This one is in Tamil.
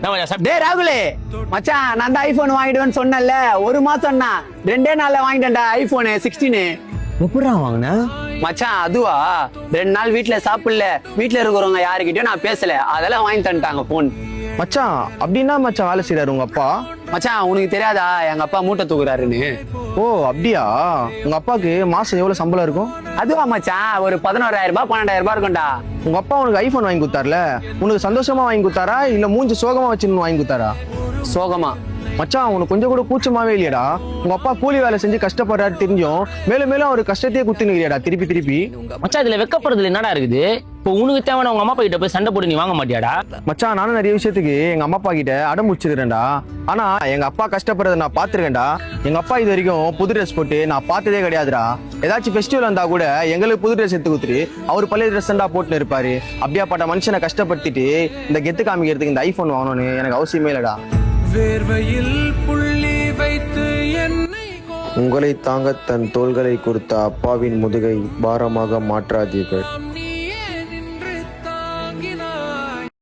டேய் ராகுலே மச்சான், நான் தான் ஐபோன் வாங்கிடுவேன்னு சொன்னேன்ல, ஒரு மாசம்னா 2 நாள்ல வாங்கிட்டேன்டா ஐபோன் 16. எப்படா வாங்கின? மச்சான் அதுவா, 2 நாள் வீட்டுல சாப்பிடல, வீட்டுல இருக்கிறவங்க யாருக்கிட்டயும் நான் பேசல, அதெல்லாம் வாங்கி தந்துட்டாங்க போன். மச்சான் அப்படின்னா மச்சான் வேலை செய்யறாரு உங்க அப்பா? மச்சான் உனக்கு தெரியாதா எங்க அப்பா மூட்டை தூக்குறாருன்னு? ஓ அப்படியா? உங்க அப்பாக்கு மாசம் எவ்வளவு சம்பளம் இருக்கும்? அதுவா மச்சான், ஒரு 11,000 ரூபாய் 12,000 ரூபாய் இருக்கும்டா. உங்க அப்பா உனக்கு ஐபோன் வாங்கி கொடுத்தாருல, உனக்கு சந்தோஷமா வாங்கி கொடுத்தாரா இல்ல மூஞ்சி சோகமா வச்சுன்னு வாங்கி கொடுத்தாரா? சோகமா. மச்சான் உனக்கு கொஞ்சம் கூட கூச்சமாவே இல்லையடா? உங்க அப்பா கூலி வேலை செஞ்சு கஷ்டப்படுறாரு தெரிஞ்சும் மேலும் மேலும் அவரு கஷ்டத்தையே குத்துனுக்கிறியாடா திருப்பி திருப்பி? மச்சான் இதுல வெக்கப்படுறதுல என்னடா இருக்குது? இப்போ உனக்கு தேவையான உங்க அம்மா அப்பா கிட்ட போய் சண்டை போட்டு நீ வாங்க மாட்டியாடா? மச்சான் நானும் நிறைய விஷயத்துக்கு எங்க அம்மா அப்பா கிட்ட அடம் முடிச்சிருக்கேன்டா. ஆனா எங்க அப்பா கஷ்டப்படுறத நான் பாத்துருக்கேன்டா. எங்க அப்பா இது வரைக்கும் புது ட்ரெஸ் போட்டு நான் பார்த்ததே கிடையாதுடா. ஏதாச்சும் ஃபெஸ்டிவல் வந்தா கூட எங்களுக்கு புது ட்ரெஸ் எடுத்து கொடுத்துட்டு அவர் பழைய ட்ரெஸ் தான் போட்டுன்னு இருப்பாரு. அப்படியாப்பட்ட மனுஷனை கஷ்டப்படுத்திட்டு இந்த கெத்து காமிக்கிறதுக்கு இந்த ஐபோன் வாங்கணும்னு எனக்கு அவசியமே இல்லடா. வேர்வையில் புள்ளி வைத்து என்னை உங்களை தாங்க தன் தோள்களை கொடுத்த அப்பாவின் முதுகை பாரமாக மாற்றாதீர்கள்.